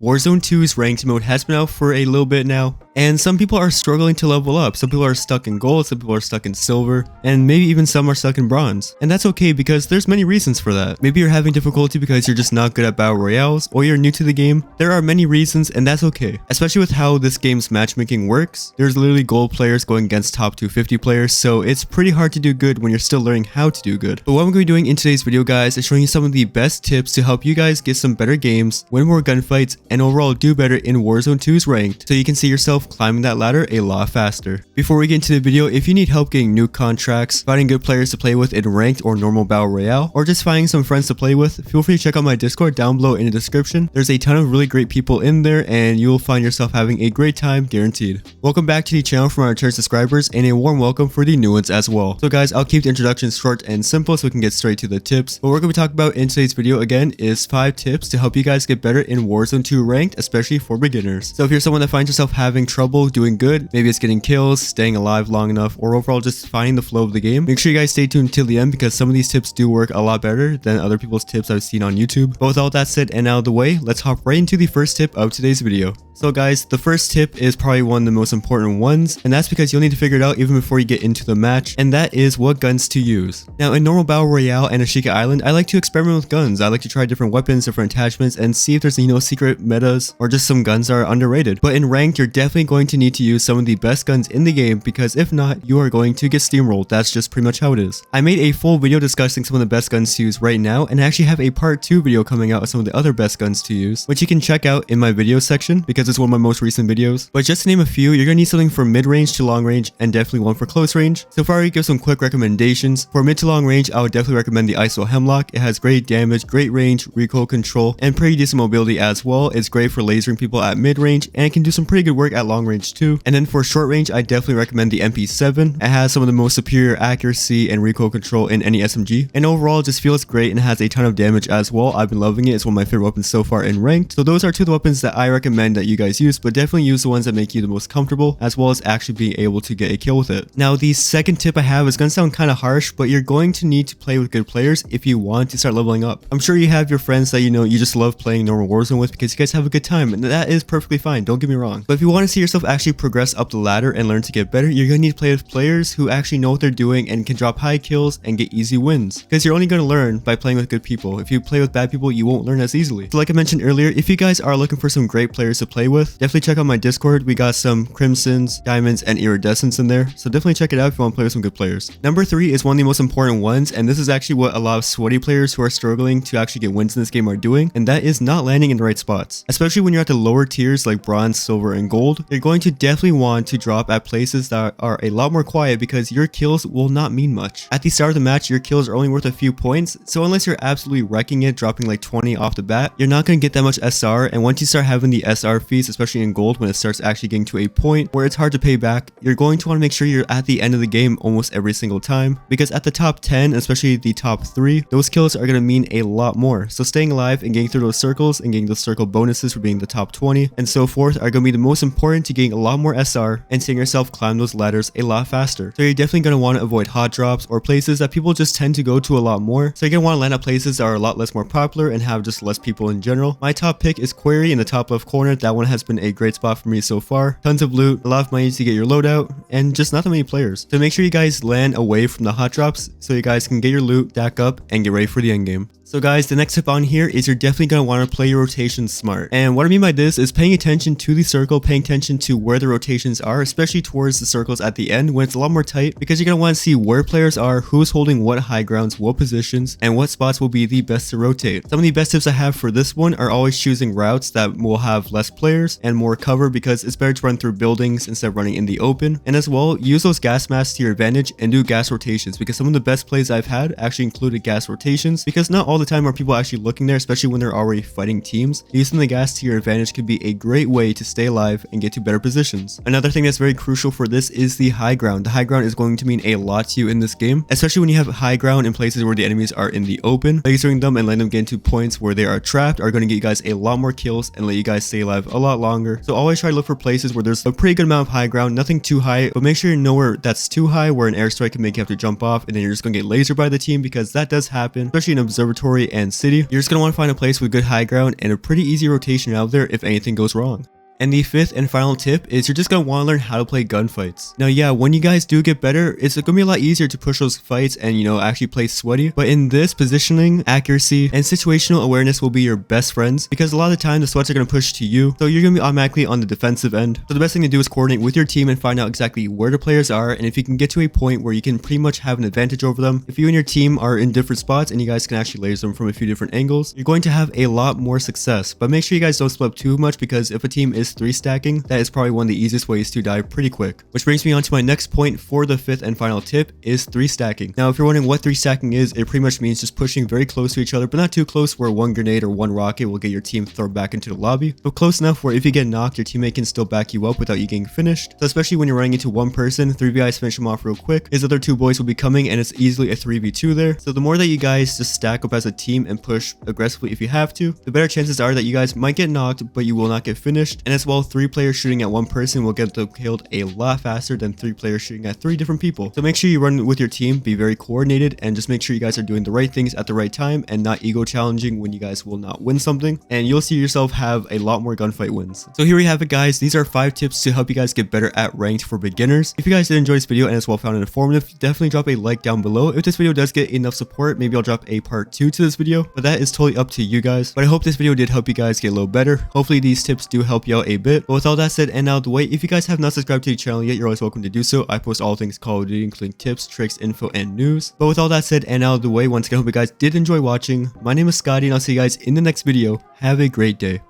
Warzone 2's ranked mode has been out for a little bit now, and some people are struggling to level up. Some people are stuck in gold, some people are stuck in silver, and maybe even some are stuck in bronze. And that's okay because there's many reasons for that. Maybe you're having difficulty because you're just not good at battle royales, or you're new to the game. There are many reasons, and that's okay. Especially with how this game's matchmaking works, there's literally gold players going against top 250 players, so it's pretty hard to do good when you're still learning how to do good. But what I'm going to be doing in today's video, guys, is showing you some of the best tips to help you guys get some better games, win more gunfights, and overall do better in Warzone 2's ranked, so you can see yourself climbing that ladder a lot faster. Before we get into the video, if you need help getting new contracts, finding good players to play with in ranked or normal battle royale, or just finding some friends to play with, feel free to check out my Discord down below in the description. There's a ton of really great people in there, and you will find yourself having a great time guaranteed. Welcome back to the channel from our return subscribers, and a warm welcome for the new ones as well. So guys, I'll keep the introduction short and simple so we can get straight to the tips. What we're going to be talking about in today's video again is 5 tips to help you guys get better in Warzone 2 ranked, especially for beginners. So if you're someone that finds yourself having trouble doing good, maybe it's getting kills, staying alive long enough, or overall just finding the flow of the game, make sure you guys stay tuned till the end because some of these tips do work a lot better than other people's tips I've seen on YouTube. But with all that said and out of the way, let's hop right into the first tip of today's video. So guys, the first tip is probably one of the most important ones, and that's because you'll need to figure it out even before you get into the match, and that is what guns to use. Now in normal battle royale and Ashika Island, I like to experiment with guns. I like to try different weapons, different attachments, and see if there's secret metas or just some guns that are underrated. But in ranked, you're definitely going to need to use some of the best guns in the game, because if not, you are going to get steamrolled. That's just pretty much how it is. I made a full video discussing some of the best guns to use right now, and I actually have a part 2 video coming out of some of the other best guns to use, which you can check out in my video section because it's one of my most recent videos. But just to name a few, you're gonna need something from mid-range to long range, and definitely one for close range. So far, I give some quick recommendations. For mid to long range, I would definitely recommend the ISO Hemlock. It has great damage, great range, recoil control, and pretty decent mobility as well. It's great for lasering people at mid-range, and it can do some pretty good work at long range too. And then for short range, I definitely recommend the MP7. It has some of the most superior accuracy and recoil control in any SMG, and overall it just feels great and has a ton of damage as well. I've been loving it. It's one of my favorite weapons so far in ranked. So those are 2 of the weapons that I recommend that you guys use, but definitely use the ones that make you the most comfortable, as well as actually being able to get a kill with it. Now the second tip I have is going to sound kind of harsh, but you're going to need to play with good players if you want to start leveling up. I'm sure you have your friends that you just love playing normal Warzone with because you guys have a good time, and that is perfectly fine, don't get me wrong. But if you want to see yourself actually progress up the ladder and learn to get better, you're going to need to play with players who actually know what they're doing and can drop high kills and get easy wins, because you're only going to learn by playing with good people. If you play with bad people, you won't learn as easily. So like I mentioned earlier, if you guys are looking for some great players to play with, definitely check out my Discord. We got some crimsons, diamonds, and iridescents in there, so definitely check it out if you want to play with some good players. Number 3 is one of the most important ones, and this is actually what a lot of sweaty players who are struggling to actually get wins in this game are doing, and that is not landing in the right spots. Especially when you're at the lower tiers like bronze, silver, and gold, you're going to definitely want to drop at places that are a lot more quiet, because your kills will not mean much. At the start of the match, your kills are only worth a few points, so unless you're absolutely wrecking it, dropping like 20 off the bat, you're not going to get that much SR, and once you start having the SR fees, especially in gold, when it starts actually getting to a point where it's hard to pay back, you're going to want to make sure you're at the end of the game almost every single time, because at the top 10, especially the top 3, those kills are going to mean a lot more. So staying alive and getting through those circles and getting those circle bonuses for being the top 20 and so forth are going to be the most important to getting a lot more SR and seeing yourself climb those ladders a lot faster. So you're definitely going to want to avoid hot drops or places that people just tend to go to a lot more. So you're going to want to land at places that are a lot less more popular and have just less people in general. My top pick is Quarry in the top left corner. That one has been a great spot for me so far. Tons of loot, a lot of money to get your loadout, and just not that many players. So make sure you guys land away from the hot drops so you guys can get your loot, stack up, and get ready for the end game. So guys, the next tip on here is you're definitely going to want to play your rotations smart. And what I mean by this is paying attention to the circle, paying attention to where the rotations are, especially towards the circles at the end when it's a lot more tight, because you're going to want to see where players are, who's holding what high grounds, what positions, and what spots will be the best to rotate. Some of the best tips I have for this one are always choosing routes that will have less players and more cover, because it's better to run through buildings instead of running in the open. And as well, use those gas masks to your advantage and do gas rotations, because some of the best plays I've had actually included gas rotations, because not all the time are people actually looking there, especially when they're already fighting teams. Using the gas to your advantage could be a great way to stay alive and get to better positions. Another thing that's very crucial for this is the high ground. The high ground is going to mean a lot to you in this game, especially when you have high ground in places where the enemies are in the open. Lasering them and letting them get into points where they are trapped are going to get you guys a lot more kills and let you guys stay alive a a lot longer. So always try to look for places where there's a pretty good amount of high ground, nothing too high, but make sure you know where that's too high, where an airstrike can make you have to jump off and then you're just gonna get lasered by the team, because that does happen, especially in observatory and city. You're just gonna want to find a place with good high ground and a pretty easy rotation out there if anything goes wrong. And the fifth and final tip is you're just going to want to learn how to play gunfights. Now, yeah, when you guys do get better, it's going to be a lot easier to push those fights and, actually play sweaty. But in this, positioning, accuracy, and situational awareness will be your best friends, because a lot of the time the sweats are going to push to you. So you're going to be automatically on the defensive end. So the best thing to do is coordinate with your team and find out exactly where the players are. And if you can get to a point where you can pretty much have an advantage over them, if you and your team are in different spots and you guys can actually laser them from a few different angles, you're going to have a lot more success. But make sure you guys don't split up too much, because if a team is 3 stacking, that is probably one of the easiest ways to die pretty quick. Which brings me on to my next point for the fifth and final tip is 3 stacking. Now, if you're wondering what 3 stacking is, it pretty much means just pushing very close to each other, but not too close where one grenade or one rocket will get your team thrown back into the lobby, but close enough where if you get knocked, your teammate can still back you up without you getting finished. So especially when you're running into one person, 3 guys finish him off real quick, his other 2 boys will be coming and it's easily a 3v2 there. So the more that you guys just stack up as a team and push aggressively if you have to, the better chances are that you guys might get knocked, but you will not get finished. And as well, 3 players shooting at one person will get them killed a lot faster than 3 players shooting at 3 different people. So make sure you run with your team, be very coordinated, and just make sure you guys are doing the right things at the right time and not ego challenging when you guys will not win something, and you'll see yourself have a lot more gunfight wins. So here we have it, guys. These are 5 tips to help you guys get better at ranked for beginners. If you guys did enjoy this video and it's well found and informative, definitely drop a like down below. If this video does get enough support, maybe I'll drop a part 2 to this video, but that is totally up to you guys. But I hope this video did help you guys get a little better. Hopefully these tips do help you out a bit. But with all that said and out of the way, if you guys have not subscribed to the channel yet, you're always welcome to do so. I post all things Call of Duty, including tips, tricks, info, and news. But with all that said and out of the way, once again, I hope you guys did enjoy watching. My name is Scotty, and I'll see you guys in the next video. Have a great day.